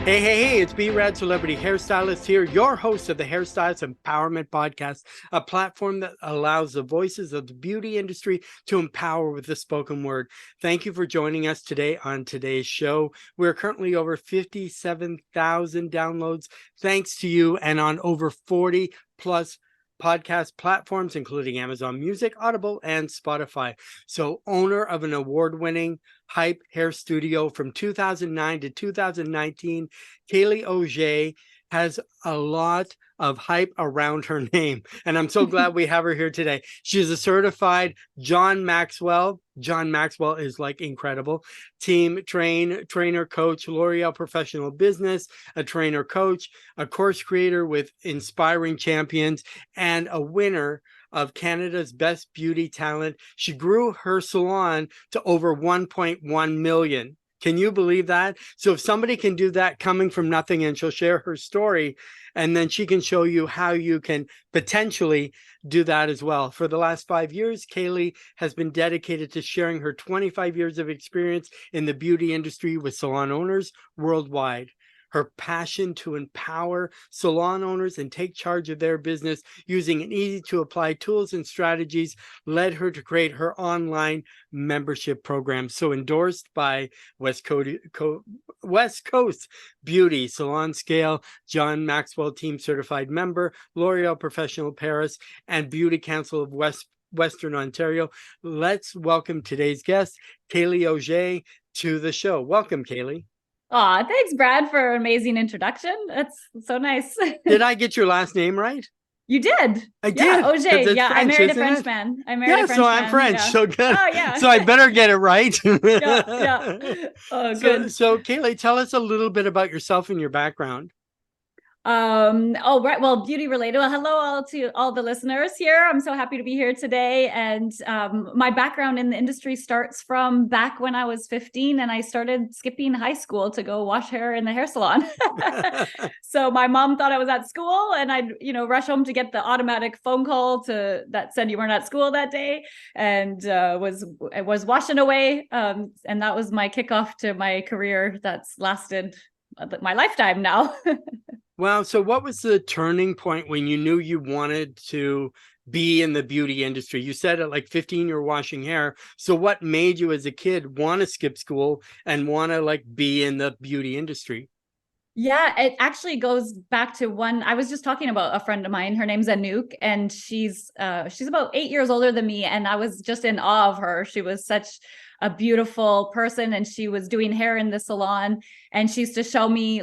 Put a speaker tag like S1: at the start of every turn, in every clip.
S1: Hey, it's B-Rad Celebrity Hairstylist here, your host of the Hairstylist Empowerment Podcast, a platform that allows the voices of the beauty industry to empower with the spoken word. Thank you for joining us today on today's show. We're currently over 57,000 downloads, thanks to you, and on over 40 plus podcast platforms, including Amazon Music, Audible, and Spotify. So, owner of an award-winning Hype hair studio from 2009 to 2019, Caylee Augé has a lot of hype around her name. And I'm so glad we have her here today. She's a certified John Maxwell. John Maxwell is like incredible. Trainer, coach, L'Oreal Professional Business, a trainer coach, a course creator with Inspiring Champions, and a winner of Canada's Best Beauty Talent. She grew her salon to over 1.1 million. Can you believe that? So if somebody can do that coming from nothing, and she'll share her story, and then she can show you how you can potentially do that as well. For the last 5 years, Caylee has been dedicated to sharing her 25 years of experience in the beauty industry with salon owners worldwide. Her passion to empower salon owners and take charge of their business using an easy-to-apply tools and strategies led her to create her online membership program. So endorsed by West Coast Beauty, Salon Scale, John Maxwell Team Certified Member, L'Oreal Professional Paris, and Beauty Council of Western Ontario. Let's welcome today's guest, Caylee Augé, to the show. Welcome, Caylee.
S2: Aw, thanks, Brad, for an amazing introduction. That's so nice.
S1: Did I get your last name right?
S2: You did.
S1: I did.
S2: Yeah, Auge. Yeah,
S1: French,
S2: I married a Frenchman.
S1: So I'm French.
S2: Yeah.
S1: So good.
S2: Oh, yeah.
S1: So I better get it right.
S2: Yeah. Oh, good.
S1: So Caylee, tell us a little bit about yourself and your background.
S2: Right. Well, beauty related. Well, hello to all the listeners here. I'm so happy to be here today. And my background in the industry starts from back when I was 15 and I started skipping high school to go wash hair in the hair salon. So my mom thought I was at school and I'd, rush home to get the automatic phone call that said you weren't at school that day, and was washing away. And that was my kickoff to my career that's lasted my lifetime now.
S1: Wow. So what was the turning point when you knew you wanted to be in the beauty industry? You said at like 15, you're washing hair. So what made you as a kid want to skip school and want to be in the beauty industry?
S2: Yeah, it actually goes back to I was just talking about a friend of mine. Her name's Anouk, and she's about 8 years older than me. And I was just in awe of her. She was such a beautiful person, and she was doing hair in the salon. And she used to show me,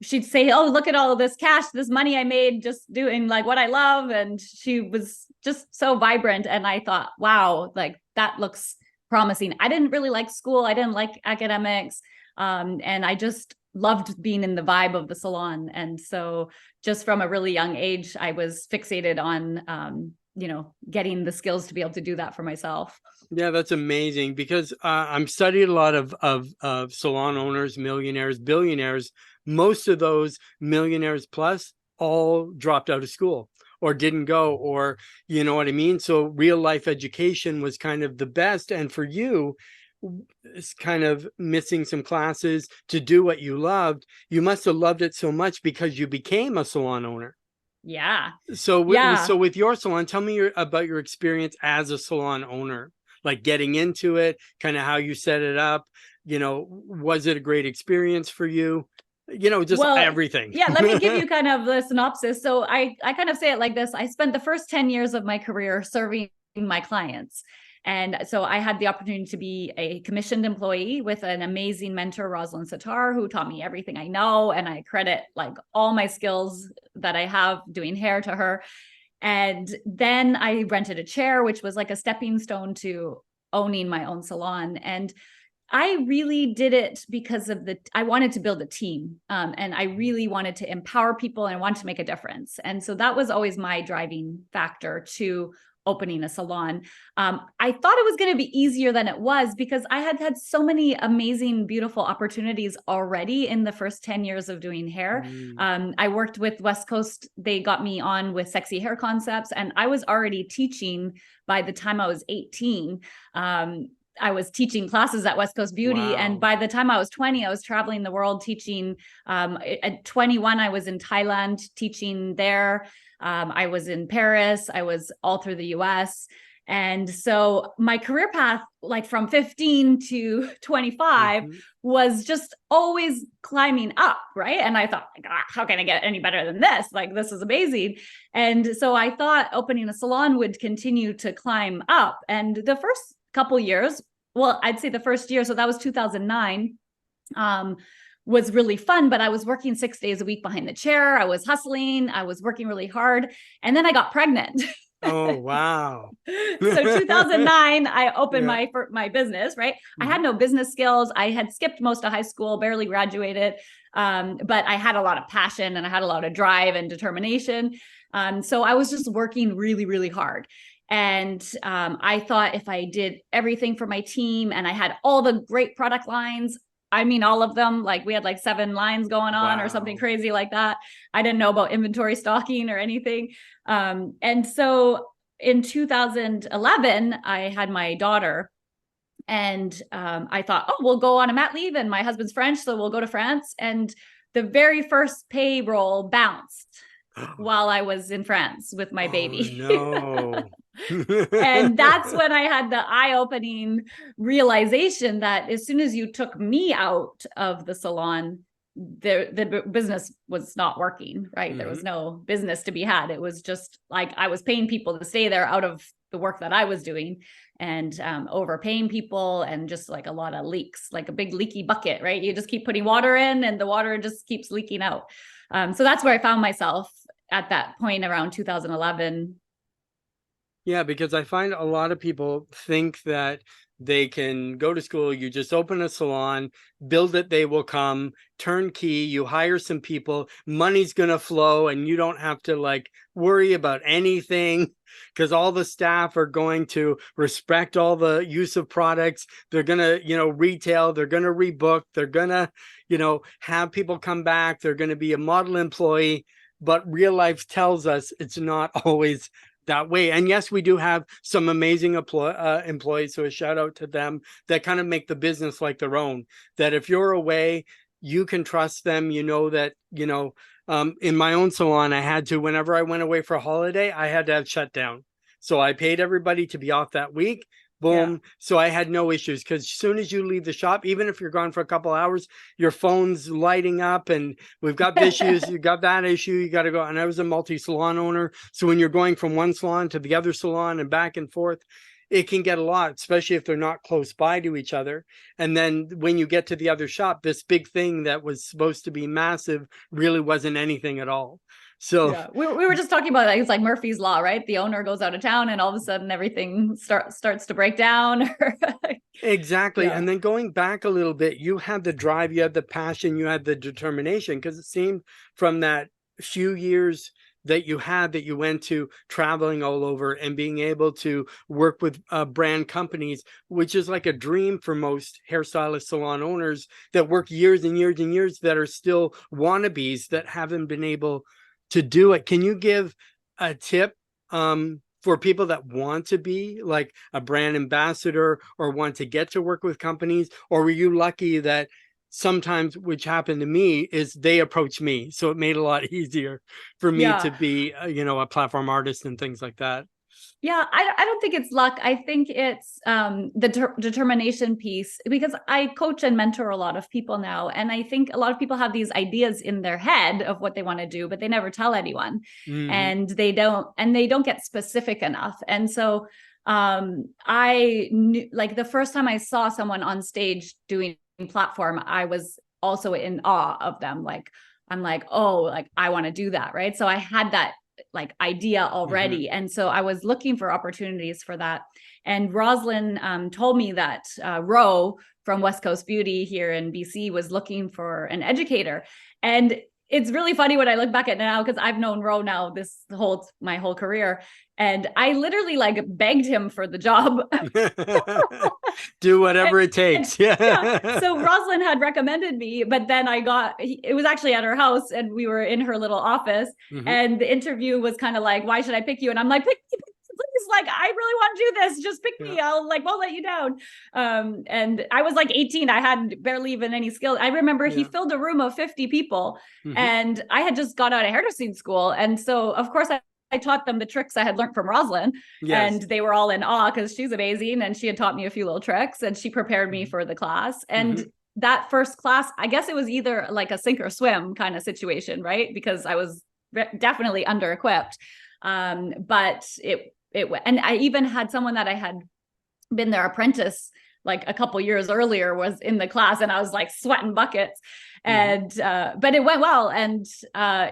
S2: she'd say, "Oh, look at all of this cash, this money I made just doing what I love." And she was just so vibrant. And I thought, wow, that looks promising. I didn't really like school. I didn't like academics. And I just loved being in the vibe of the salon. And so just from a really young age, I was fixated on, getting the skills to be able to do that for myself.
S1: Yeah, that's amazing, because I'm studied a lot of salon owners, millionaires, billionaires. Most of those millionaires plus all dropped out of school or didn't go, or you know what I mean? So real life education was kind of the best. And for you, it's kind of missing some classes to do what you loved. You must have loved it so much because you became a salon owner.
S2: Yeah.
S1: So with your salon, tell me about your experience as a salon owner, like getting into it, kind of how you set it up. Was it a great experience for you? Everything.
S2: Yeah, let me give you kind of the synopsis. So I kind of say it like this. I spent the first 10 years of my career serving my clients. And so I had the opportunity to be a commissioned employee with an amazing mentor, Rosalind Sitar, who taught me everything I know. And I credit all my skills that I have doing hair to her. And then I rented a chair, which was like a stepping stone to owning my own salon. And I really did it because I wanted to build a team, and I really wanted to empower people and I wanted to make a difference. And so that was always my driving factor to opening a salon. I thought it was going to be easier than it was because I had had so many amazing, beautiful opportunities already in the first 10 years of doing hair. I worked with West Coast. They got me on with Sexy Hair Concepts, and I was already teaching by the time I was 18. I was teaching classes at West Coast Beauty.
S1: Wow.
S2: And by the time I was 20, I was traveling the world teaching. At 21, I was in Thailand teaching there. I was in Paris. I was all through the US. And so my career path, like from 15 to 25, was just always climbing up, right? And I thought, like, how can I get any better than this? Like, this is amazing. And so I thought opening a salon would continue to climb up. And the first couple years, well, I'd say the first year, so that was 2009, was really fun, but I was working 6 days a week behind the chair. I was hustling. I was working really hard. And then I got pregnant.
S1: Oh, wow.
S2: So 2009, I opened my business, right? I had no business skills. I had skipped most of high school, barely graduated. But I had a lot of passion and I had a lot of drive and determination. So I was just working really, really hard. And I thought if I did everything for my team and I had all the great product lines, I mean, all of them, like we had like 7 lines going on or something crazy like that. I didn't know about inventory stocking or anything. And so in 2011, I had my daughter and I thought, oh, we'll go on a mat leave and my husband's French, so we'll go to France. And the very first payroll bounced while I was in France with my baby.
S1: No.
S2: And that's when I had the eye-opening realization that as soon as you took me out of the salon, the business was not working, right? There was no business to be had. It was just like I was paying people to stay there out of the work that I was doing and overpaying people and just like a lot of leaks, like a big leaky bucket, right? You just keep putting water in and the water just keeps leaking out. So that's where I found myself at that point around 2011.
S1: Yeah, because I find a lot of people think that they can go to school, you just open a salon, build it, they will come, turnkey, you hire some people, money's going to flow, and you don't have to like worry about anything because all the staff are going to respect all the use of products. They're going to, retail, they're going to rebook, they're going to, have people come back, they're going to be a model employee. But real life tells us it's not always that way. And yes, we do have some amazing employees. So a shout out to them that kind of make the business like their own, that if you're away, you can trust them. You know that, in my own salon, I had to, whenever I went away for a holiday, I had to have shut down. So I paid everybody to be off that week. Boom. Yeah. So I had no issues because as soon as you leave the shop, even if you're gone for a couple hours, your phone's lighting up and we've got issues, you got that issue, you got to go. And I was a multi-salon owner. So when you're going from one salon to the other salon and back and forth, it can get a lot, especially if they're not close by to each other. And then when you get to the other shop, this big thing that was supposed to be massive really wasn't anything at all. So
S2: yeah, we were just talking about that. It's like Murphy's Law, right? The owner goes out of town and all of a sudden everything starts to break down.
S1: Exactly. Yeah. And then going back a little bit, you had the drive, you had the passion, you had the determination, because it seemed from that few years that you had that you went to traveling all over and being able to work with brand companies, which is like a dream for most hairstylist salon owners that work years and years and years that are still wannabes that haven't been able to do it. Can you give a tip for people that want to be like a brand ambassador or want to get to work with companies? Or were you lucky that sometimes, which happened to me, is they approached me, so it made it a lot easier for me to be a platform artist and things like that?
S2: Yeah, I don't think it's luck. I think it's the determination piece, because I coach and mentor a lot of people now. And I think a lot of people have these ideas in their head of what they want to do, but they never tell anyone. And they don't get specific enough. And so I knew, like, the first time I saw someone on stage doing platform, I was also in awe of them. Like, I'm like, oh, like I want to do that. Right. So I had that like idea already. And so I was looking for opportunities for that. And Roslyn told me that Ro from West Coast Beauty here in BC was looking for an educator. And it's really funny when I look back at it now, because I've known Ro now my whole career. And I literally like begged him for the job.
S1: Do whatever it takes.
S2: Yeah. So Roslyn had recommended me, but then it was actually at her house and we were in her little office and the interview was kind of like, why should I pick you? And I'm like, please, like, I really want to do this. Just pick me. Won't let you down. And I was like 18. I had barely even any skill. I remember he filled a room of 50 people and I had just got out of hairdressing school. And so of course I taught them the tricks I had learned from Rosalind, and they were all in awe because she's amazing. And she had taught me a few little tricks and she prepared me for the class. And that first class, I guess it was either like a sink or swim kind of situation, right? Because I was definitely under-equipped. But and I even had someone that I had been their apprentice like a couple years earlier was in the class, and I was like sweating buckets. And but it went well, and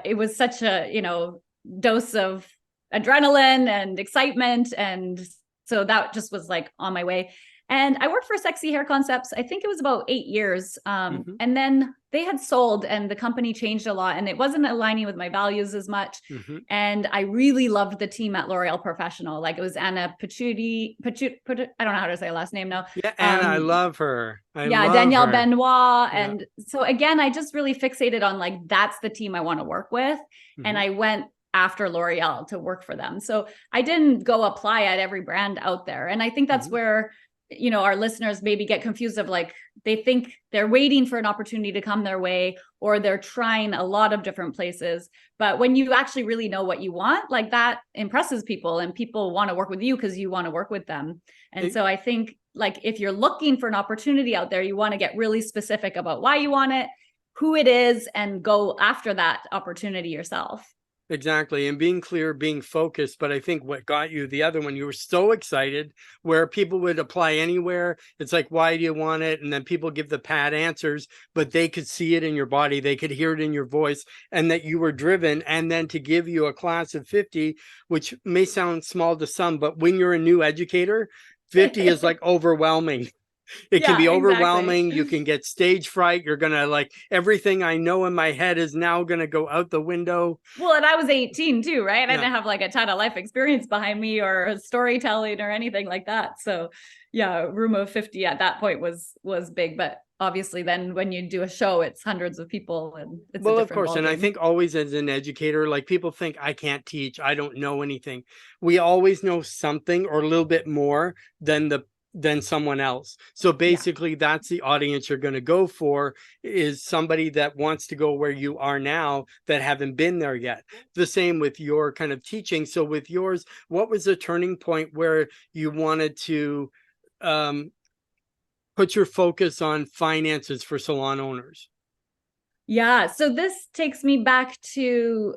S2: it was such a, you know, dose of adrenaline and excitement, and so that just was like on my way. And I worked for Sexy Hair Concepts. I think it was about 8 years. And then they had sold and the company changed a lot and it wasn't aligning with my values as much. And I really loved the team at L'Oreal Professional. Like it was Anna Pachuti, I don't know how to say her last name now.
S1: Yeah, Anna, I love her.
S2: Danielle
S1: her.
S2: Benoit. And so again, I just really fixated on like, that's the team I want to work with. And I went after L'Oreal to work for them. So I didn't go apply at every brand out there. And I think that's where, you know, our listeners maybe get confused of like, they think they're waiting for an opportunity to come their way, or they're trying a lot of different places. But when you actually really know what you want, like that impresses people and people want to work with you because you want to work with them. And so I think like, if you're looking for an opportunity out there, you want to get really specific about why you want it, who it is, and go after that opportunity yourself.
S1: Exactly. And being clear, being focused. But I think what got you the other one, you were so excited where people would apply anywhere. It's like, why do you want it? And then people give the pat answers, but they could see it in your body. They could hear it in your voice and that you were driven. And then to give you a class of 50, which may sound small to some, but when you're a new educator, 50 is like overwhelming. It can be overwhelming. Exactly. You can get stage fright. You're going to like, everything I know in my head is now going to go out the window.
S2: Well, and I was 18 too, right? I didn't have like a ton of life experience behind me or storytelling or anything like that. So yeah, room of 50 at that point was big, but obviously then when you do a show, it's hundreds of people and it's
S1: well, of course. And I think always as an educator, like people think I can't teach, I don't know anything. We always know something or a little bit more than someone else. So basically that's the audience you're going to go for, is somebody that wants to go where you are now that haven't been there yet. The same with your kind of teaching. So with yours, what was the turning point where you wanted to put your focus on finances for salon owners?
S2: Yeah. So this takes me back to,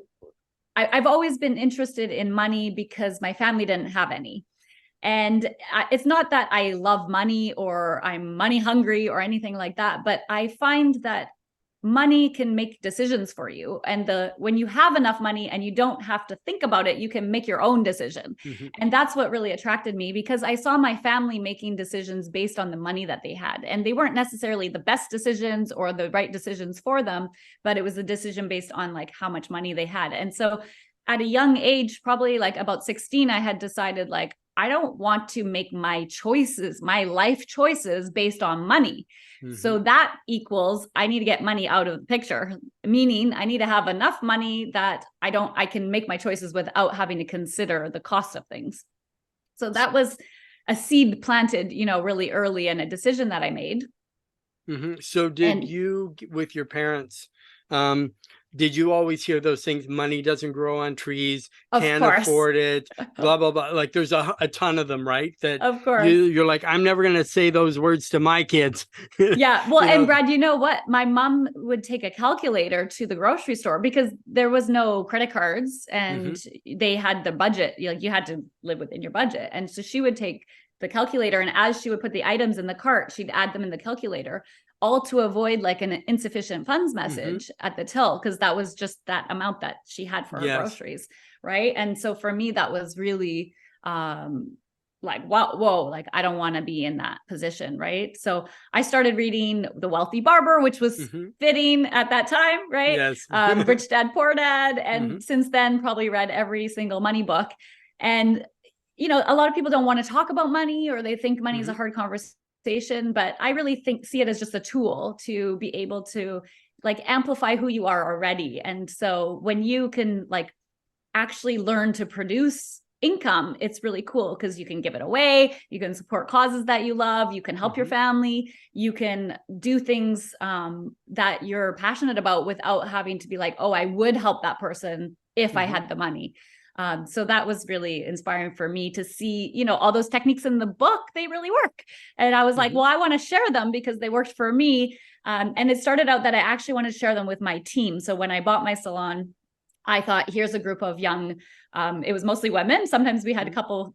S2: I've always been interested in money because my family didn't have any. And it's not that I love money or I'm money hungry or anything like that, but I find that money can make decisions for you. And when you have enough money and you don't have to think about it, you can make your own decision. And that's what really attracted me, because I saw my family making decisions based on the money that they had. And they weren't necessarily the best decisions or the right decisions for them, but it was a decision based on like how much money they had. And so at a young age, probably like about 16, I had decided like, I don't want to make my choices, my life choices based on money. So that equals, I need to get money out of the picture, meaning I need to have enough money that I can make my choices without having to consider the cost of things. So that was a seed planted, you know, really early, and a decision that I made.
S1: So did you, with your parents, did you always hear those things? Money doesn't grow on trees, can't afford it, blah, blah, blah. Like there's a ton of them, right? That
S2: of course
S1: you're like, I'm never going to say those words to my kids.
S2: Yeah. Well, and Brad, you know what? My mom would take a calculator to the grocery store because there was no credit cards and they had the budget. You had to live within your budget. And so she would take the calculator, and as she would put the items in the cart, she'd add them in the calculator, all to avoid like an insufficient funds message at the till, because that was just that amount that she had for her groceries, right? And so for me, that was really like, whoa, like I don't want to be in that position, right? So I started reading The Wealthy Barber, which was fitting at that time, right?
S1: Yes.
S2: Rich Dad, Poor Dad. And since then, probably read every single money book. And, you know, a lot of people don't want to talk about money, or they think money is a hard conversation, but I really see it as just a tool to be able to like amplify who you are already. And so when you can like actually learn to produce income, it's really cool because you can give it away, you can support causes that you love, you can help your family, you can do things that you're passionate about without having to be like, oh, I would help that person if I had the money. So that was really inspiring for me to see, you know, all those techniques in the book, they really work. And I was like, well, I want to share them because they worked for me. And it started out that I actually wanted to share them with my team. So when I bought my salon, I thought, here's a group of young, it was mostly women. Sometimes we had a couple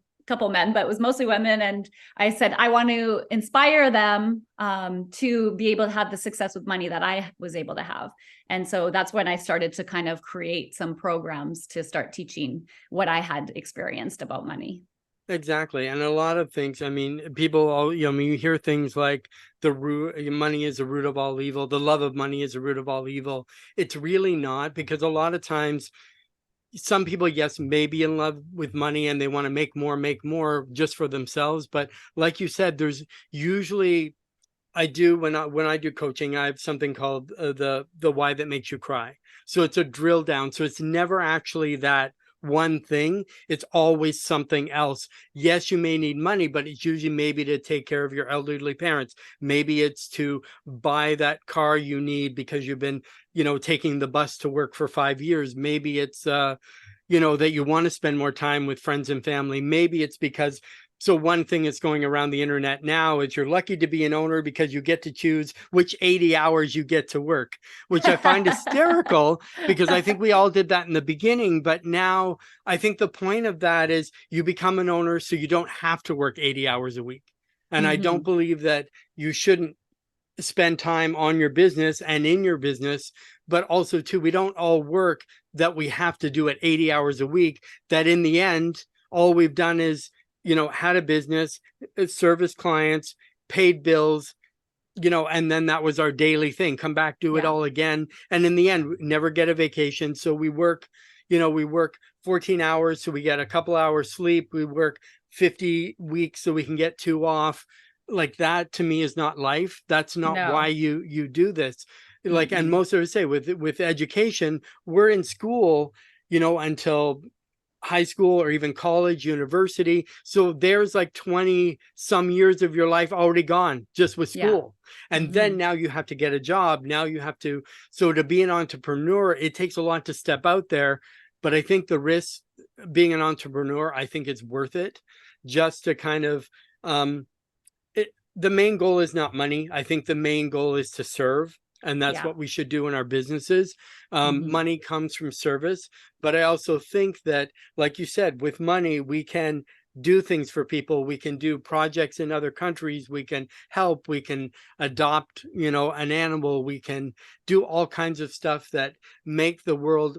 S2: men, but it was mostly women. And I said, I want to inspire them to be able to have the success with money that I was able to have. And so that's when I started to kind of create some programs to start teaching what I had experienced about money.
S1: Exactly. And a lot of things, I mean, people all, you know, I mean, you hear things like the root, money is the root of all evil. The love of money is the root of all evil. It's really not, because a lot of times some people, yes, may be in love with money and they want to make more just for themselves. But like you said, there's usually, I do, when I do coaching, I have something called the why that makes you cry. So it's a drill down. So it's never actually that one thing. It's always something else. Yes, you may need money, but it's usually maybe to take care of your elderly parents. Maybe it's to buy that car you need because you've been, you know, taking the bus to work for 5 years. Maybe it's, you know, that you want to spend more time with friends and family. Maybe it's because, so one thing that's going around the internet now is you're lucky to be an owner because you get to choose which 80 hours you get to work, which I find hysterical because I think we all did that in the beginning. But now I think the point of that is you become an owner so you don't have to work 80 hours a week. And I don't believe that you shouldn't spend time on your business and in your business, but also too, we don't all work that we have to do it 80 hours a week, that in the end, all we've done is, you know, had a business, service clients, paid bills, you know, and then that was our daily thing. Come back, do it all again. And in the end, we never get a vacation. So we work, you know, we work 14 hours. So we get a couple hours sleep. We work 50 weeks so we can get 2 off. Like that to me is not life. That's not why you do this. Like, and most of us say with education, we're in school, you know, until high school or even college, university. So there's like 20 some years of your life already gone just with school. And then now you have to get a job. Now you have to, so to be an entrepreneur, it takes a lot to step out there. But I think the risk being an entrepreneur, I think it's worth it just to kind of, the main goal is not money. I think the main goal is to serve. And that's what we should do in our businesses. Money comes from service. But I also think that, like you said, with money, we can do things for people. We can do projects in other countries. We can help. We can adopt, you know, an animal. We can do all kinds of stuff that make the world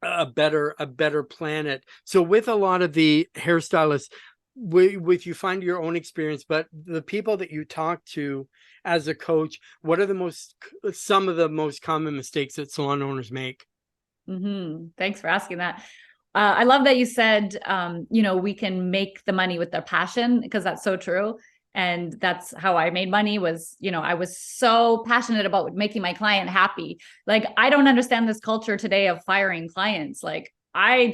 S1: a better planet. So with a lot of the hairstylists, with you find your own experience, but the people that you talk to as a coach, what are some of the most common mistakes that salon owners make?
S2: Thanks for asking that. I love that you said, you know, we can make the money with their passion, because that's so true. And that's how I made money was, you know, I was so passionate about making my client happy. Like, I don't understand this culture today of firing clients. Like, I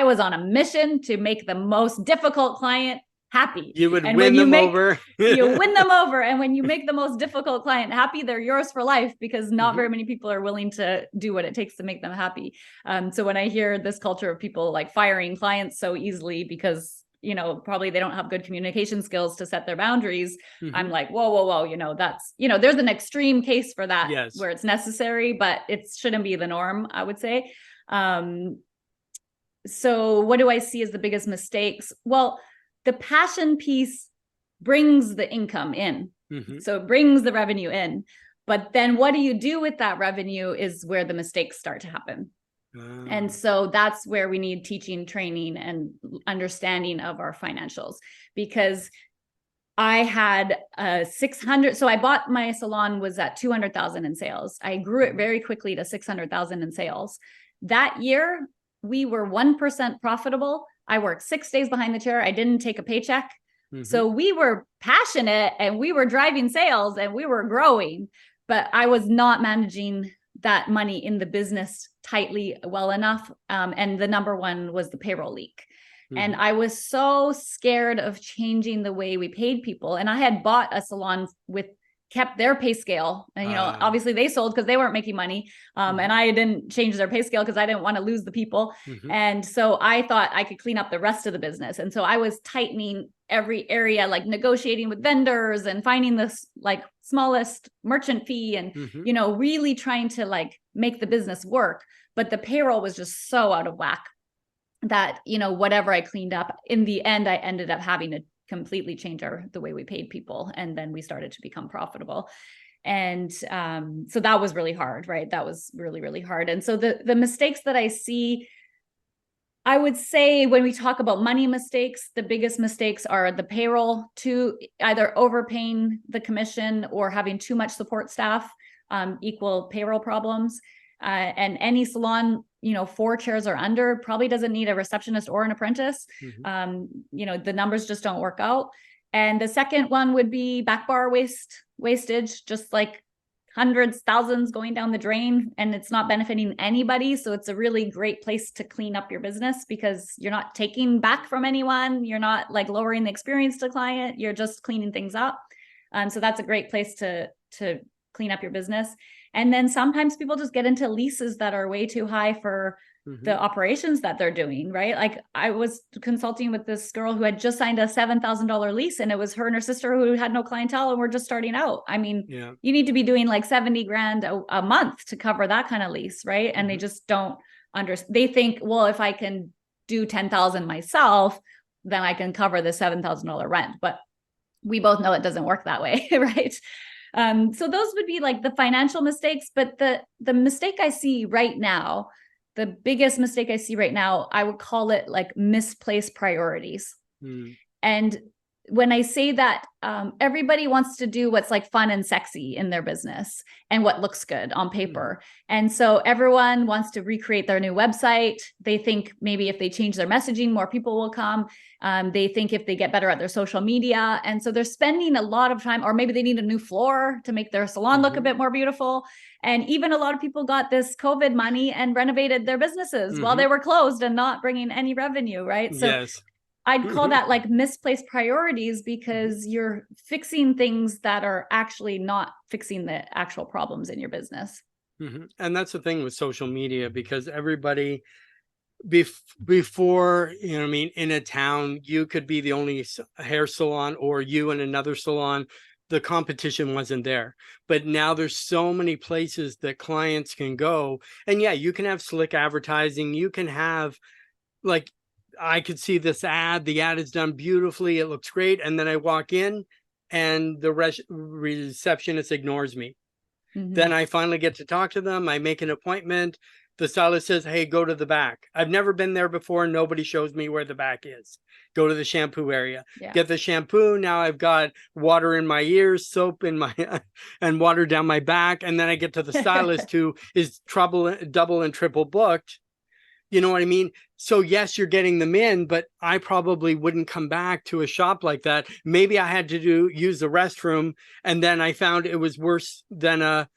S2: was on a mission to make the most difficult client happy.
S1: You would win them over.
S2: You win them over. And when you make the most difficult client happy, they're yours for life, because not very many people are willing to do what it takes to make them happy. So when I hear this culture of people like firing clients so easily because, you know, probably they don't have good communication skills to set their boundaries, I'm like, whoa, you know, that's, you know, there's an extreme case for that where it's necessary, but it shouldn't be the norm, I would say. So what do I see as the biggest mistakes? Well, the passion piece brings the income in. So it brings the revenue in. But then what do you do with that revenue is where the mistakes start to happen. And so that's where we need teaching, training, and understanding of our financials, because I had 600. So I bought my salon was at 200,000 in sales. I grew it very quickly to 600,000 in sales. That year, we were 1% profitable. I worked 6 days behind the chair. I didn't take a paycheck. So we were passionate and we were driving sales and we were growing, but I was not managing that money in the business tightly well enough. And the number one was the payroll leak. And I was so scared of changing the way we paid people. And I had bought a salon with kept their pay scale. And, obviously they sold because they weren't making money. And I didn't change their pay scale because I didn't want to lose the people. And so I thought I could clean up the rest of the business. And so I was tightening every area, like negotiating with vendors and finding this like smallest merchant fee and, really trying to like make the business work. But the payroll was just so out of whack that, whatever I cleaned up, in the end, I ended up having to completely change the way we paid people. And then we started to become profitable. And so that was really hard, right? That was really, really hard. And so the mistakes that I see, I would say when we talk about money mistakes, the biggest mistakes are the payroll, to either overpaying the commission or having too much support staff, equal payroll problems. And any salon, 4 chairs or under probably doesn't need a receptionist or an apprentice. The numbers just don't work out. And the second one would be back bar wastage, just like hundreds, thousands going down the drain, and it's not benefiting anybody. So it's a really great place to clean up your business because you're not taking back from anyone. You're not like lowering the experience to client. You're just cleaning things up. So that's a great place to clean up your business. And then sometimes people just get into leases that are way too high for the operations that they're doing, right? Like I was consulting with this girl who had just signed a $7,000 lease, and it was her and her sister who had no clientele and were just starting out. I mean, you need to be doing like 70 grand a month to cover that kind of lease, right? And they just don't understand. They think, well, if I can do 10,000 myself, then I can cover the $7,000 rent. But we both know it doesn't work that way, right? So those would be like the financial mistakes. But the mistake I see right now, the biggest mistake I see right now, I would call it like misplaced priorities. And when I say that, everybody wants to do what's like fun and sexy in their business and what looks good on paper. And so everyone wants to recreate their new website. They think maybe if they change their messaging, more people will come. They think if they get better at their social media. And so they're spending a lot of time, or maybe they need a new floor to make their salon look a bit more beautiful. And even a lot of people got this COVID money and renovated their businesses while they were closed and not bringing any revenue, right? So I'd call that like misplaced priorities, because you're fixing things that are actually not fixing the actual problems in your business.
S1: And that's the thing with social media, because everybody before, in a town, you could be the only hair salon, or you and another salon. The competition wasn't there. But now there's so many places that clients can go. And yeah, you can have slick advertising. You can have like, I could see this ad, the ad is done beautifully, it looks great. And then I walk in and the receptionist ignores me. Then I finally get to talk to them. I make an appointment. The stylist says, hey, go to the back. I've never been there before. Nobody shows me where the back is. Go to the shampoo area, get the shampoo. Now I've got water in my ears, soap in my, and water down my back. And then I get to the stylist who is double and triple booked. You know what I mean? So yes, you're getting them in, but I probably wouldn't come back to a shop like that. Maybe I had to use the restroom, and then I found it was worse than a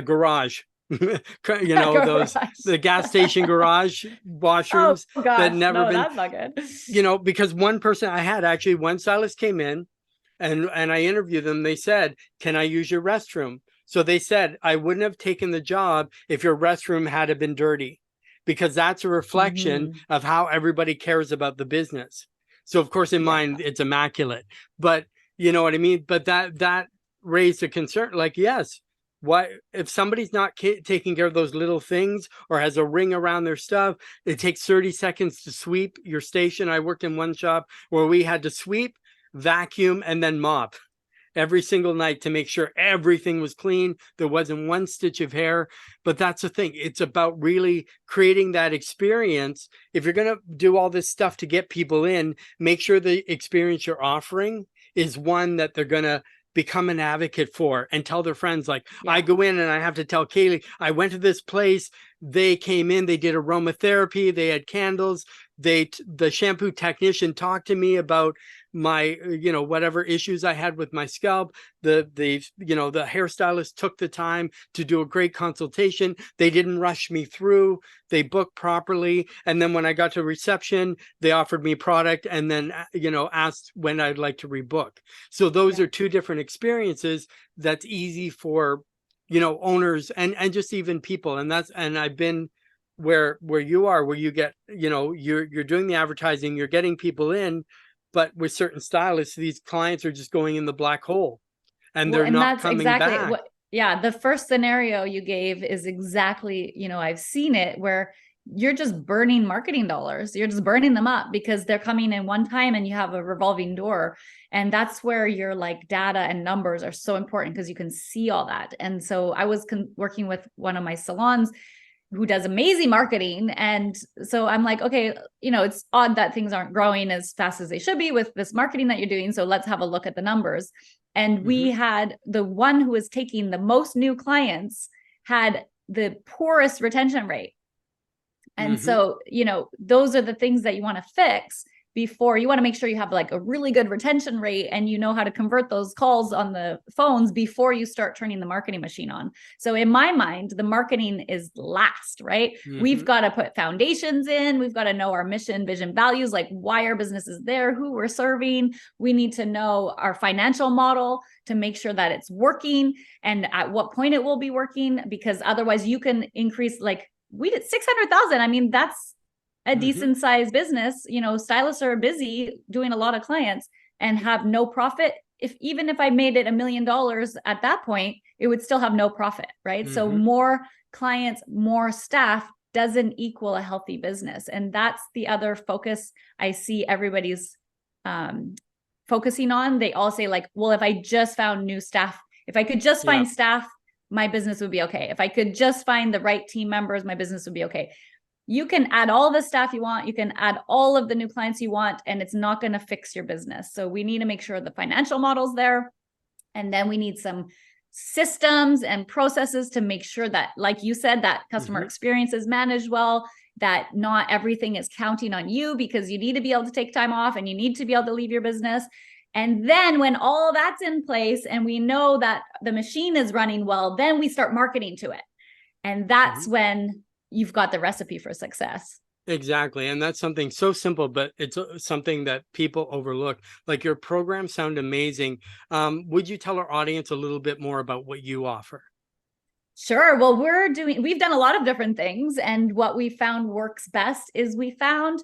S1: garage. Those the gas station garage washrooms that never been.
S2: That's not good.
S1: Because one person I had, actually one stylist came in, and I interviewed them. They said, "Can I use your restroom?" So they said, "I wouldn't have taken the job if your restroom had been dirty." Because that's a reflection of how everybody cares about the business. So of course in mine, it's immaculate, but you know what I mean? But that raised a concern. Like, yes, what if somebody's not taking care of those little things, or has a ring around their stuff? It takes 30 seconds to sweep your station. I worked in one shop where we had to sweep, vacuum, and then mop every single night to make sure everything was clean. There wasn't one stitch of hair. But that's the thing. It's about really creating that experience. If you're going to do all this stuff to get people in, make sure the experience you're offering is one that they're going to become an advocate for and tell their friends. Like, I go in and I have to tell Caylee, I went to this place. They came in, they did aromatherapy, they had candles. The shampoo technician talked to me about my, whatever issues I had with my scalp. The hairstylist took the time to do a great consultation. They didn't rush me through. They booked properly. And then when I got to reception, they offered me product and then, asked when I'd like to rebook. So those are two different experiences that's easy for, owners and just even people. And I've been where you are, where you get, you're doing the advertising, you're getting people in, but with certain stylists, these clients are just going in the black hole and they're not
S2: that's
S1: coming
S2: exactly
S1: back.
S2: The first scenario you gave is exactly, I've seen it where you're just burning marketing dollars. You're just burning them up because they're coming in one time and you have a revolving door. And that's where your like data and numbers are so important because you can see all that. And so I was working with one of my salons who does amazing marketing. And so I'm like, okay, it's odd that things aren't growing as fast as they should be with this marketing that you're doing. So let's have a look at the numbers. And we had the one who was taking the most new clients had the poorest retention rate. And so, those are the things that you want to fix before. You want to make sure you have like a really good retention rate and you know how to convert those calls on the phones before you start turning the marketing machine on. So in my mind, the marketing is last, right? We've got to put foundations in. We've got to know our mission, vision, values, like why our business is there, who we're serving. We need to know our financial model to make sure that it's working and at what point it will be working, because otherwise you can increase, like we did 600,000. I mean, that's a decent sized business. Stylists are busy doing a lot of clients and have no profit. Even if I made it $1 million at that point, it would still have no profit, right? So more clients, more staff doesn't equal a healthy business. And that's the other focus I see everybody's focusing on. They all say like, well, if I just found new staff, if I could just find staff, my business would be okay. If I could just find the right team members, my business would be okay. You can add all the staff you want. You can add all of the new clients you want, and it's not going to fix your business. So we need to make sure the financial model's there. And then we need some systems and processes to make sure that, like you said, that customer experience is managed well, that not everything is counting on you, because you need to be able to take time off and you need to be able to leave your business. And then when all that's in place and we know that the machine is running well, then we start marketing to it. And that's when you've got the recipe for success.
S1: Exactly. And that's something so simple, but it's something that people overlook. Like, your programs sound amazing. Would you tell our audience a little bit more about what you offer?
S2: Sure. Well, we've done a lot of different things. And what we found works best is we found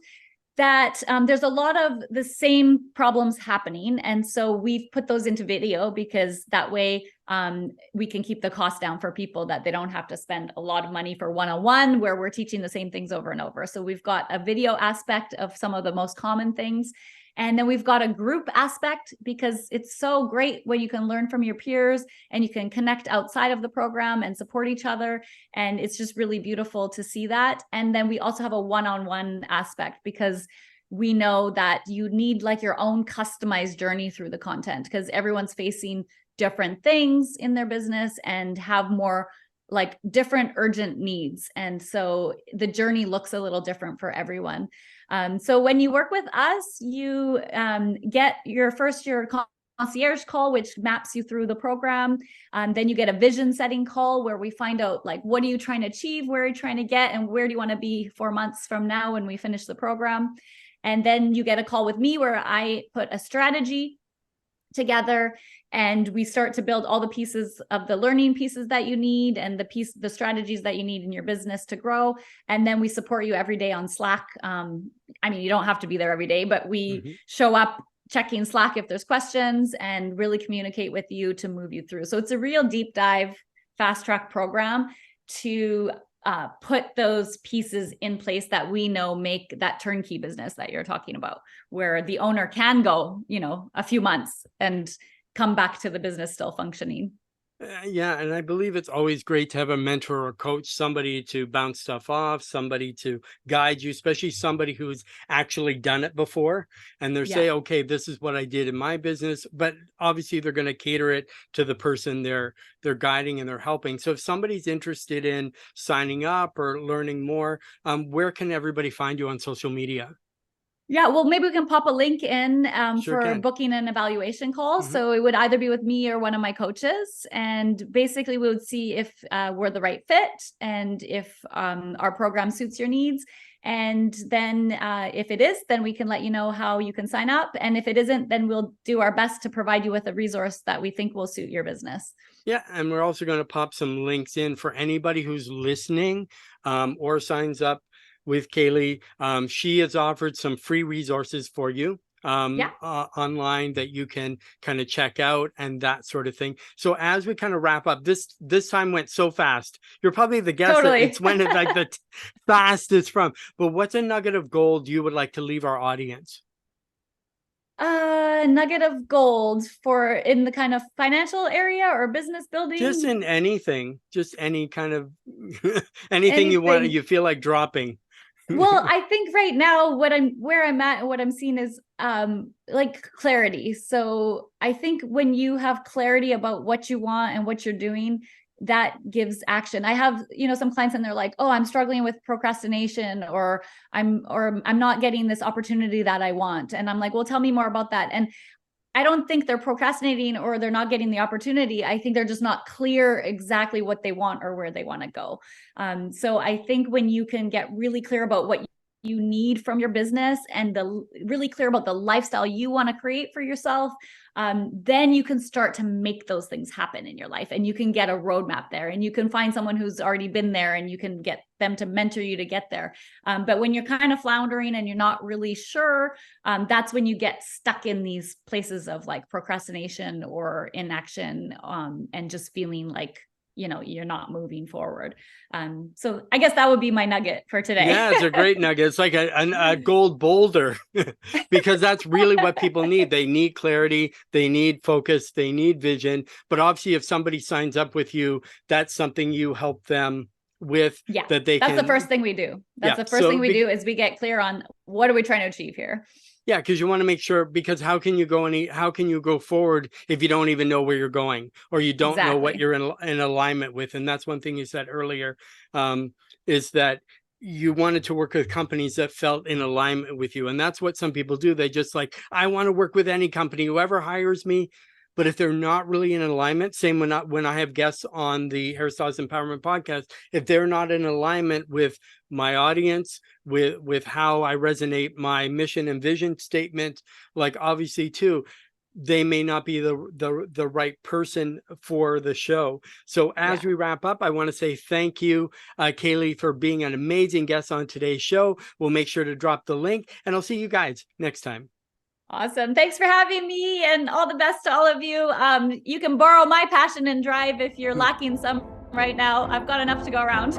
S2: that there's a lot of the same problems happening. And so we've put those into video because that way we can keep the cost down for people, that they don't have to spend a lot of money for one-on-one where we're teaching the same things over and over. So we've got a video aspect of some of the most common things. And then we've got a group aspect, because it's so great when you can learn from your peers and you can connect outside of the program and support each other. And it's just really beautiful to see that. And then we also have a one-on-one aspect, because we know that you need like your own customized journey through the content, because everyone's facing different things in their business and have more like different urgent needs. And so the journey looks a little different for everyone. So when you work with us, you get your first year concierge call, which maps you through the program. Then you get a vision setting call where we find out like, what are you trying to achieve? Where are you trying to get? And where do you want to be 4 months from now when we finish the program? And then you get a call with me where I put a strategy together and we start to build all the pieces of the learning pieces that you need and the strategies that you need in your business to grow. And then we support you every day on Slack. I mean, you don't have to be there every day, but we show up checking Slack if there's questions and really communicate with you to move you through. So it's a real deep dive, fast track program to put those pieces in place that we know make that turnkey business that you're talking about, where the owner can go, a few months and come back to the business still functioning.
S1: Yeah, and I believe it's always great to have a mentor or coach, somebody to bounce stuff off, somebody to guide you, especially somebody who's actually done it before. And they're say, okay, this is what I did in my business, but obviously they're going to cater it to the person they're guiding and they're helping. So if somebody's interested in signing up or learning more, where can everybody find you on social media?
S2: Yeah, well, maybe we can pop a link in
S1: Sure
S2: for
S1: can.
S2: booking an evaluation call.
S1: Mhm.
S2: So it would either be with me or one of my coaches. And basically, we would see if we're the right fit and if our program suits your needs. And then if it is, then we can let you know how you can sign up. And if it isn't, then we'll do our best to provide you with a resource that we think will suit your business.
S1: Yeah, and we're also going to pop some links in for anybody who's listening or signs up with Caylee. She has offered some free resources for you
S2: Yeah,
S1: online that you can kind of check out and that sort of thing. So as we kind of wrap up, this time went so fast. You're probably the guest that
S2: totally.
S1: it's when it's like the fastest from. But what's a nugget of gold you would like to leave our audience?
S2: Nugget of gold for in the kind of financial area or business
S1: Just
S2: building,
S1: in anything, just any kind of anything you want,
S2: anything.
S1: you feel like dropping.
S2: Well, I think right now where I'm at and what I'm seeing is like clarity. So I think when you have clarity about what you want and what you're doing, that gives action. I have, some clients and they're like, "Oh, I'm struggling with procrastination or I'm not getting this opportunity that I want." And I'm like, "Well, tell me more about that." And I don't think they're procrastinating or they're not getting the opportunity. I think they're just not clear exactly what they want or where they want to go. So I think when you can get really clear about what you need from your business and really clear about the lifestyle you want to create for yourself, then you can start to make those things happen in your life and you can get a roadmap there and you can find someone who's already been there and you can get them to mentor you to get there. But when you're kind of floundering and you're not really sure, that's when you get stuck in these places of like procrastination or inaction, and just feeling like you're not moving forward. So I guess that would be my nugget for today.
S1: Yeah, it's a great nugget. It's like a gold boulder because that's really what people need. They need clarity, they need focus, they need vision. But obviously, if somebody signs up with you, that's something you help them with
S2: Yeah,
S1: that they
S2: that's
S1: can.
S2: the first thing we do. That's
S1: Yeah.
S2: the first thing we do is we get clear on what are we trying to achieve here.
S1: Yeah, because you want to make sure, because how can you go forward if you don't even know where you're going or you don't know what
S2: Exactly.
S1: you're in alignment with? And that's one thing you said earlier, is that you wanted to work with companies that felt in alignment with you. And that's what some people do. They just like, I want to work with any company, whoever hires me. But if they're not really in alignment, same when I have guests on the Hairstylist Empowerment Podcast, if they're not in alignment with my audience, with how I resonate, my mission and vision statement, like obviously too, they may not be the right person for the show. So as
S2: Yeah.
S1: we wrap up, I want to say thank you, Caylee, for being an amazing guest on today's show. We'll make sure to drop the link, and I'll see you guys next time.
S2: Awesome. Thanks for having me and all the best to all of you. You can borrow my passion and drive if you're lacking some right now. I've got enough to go around.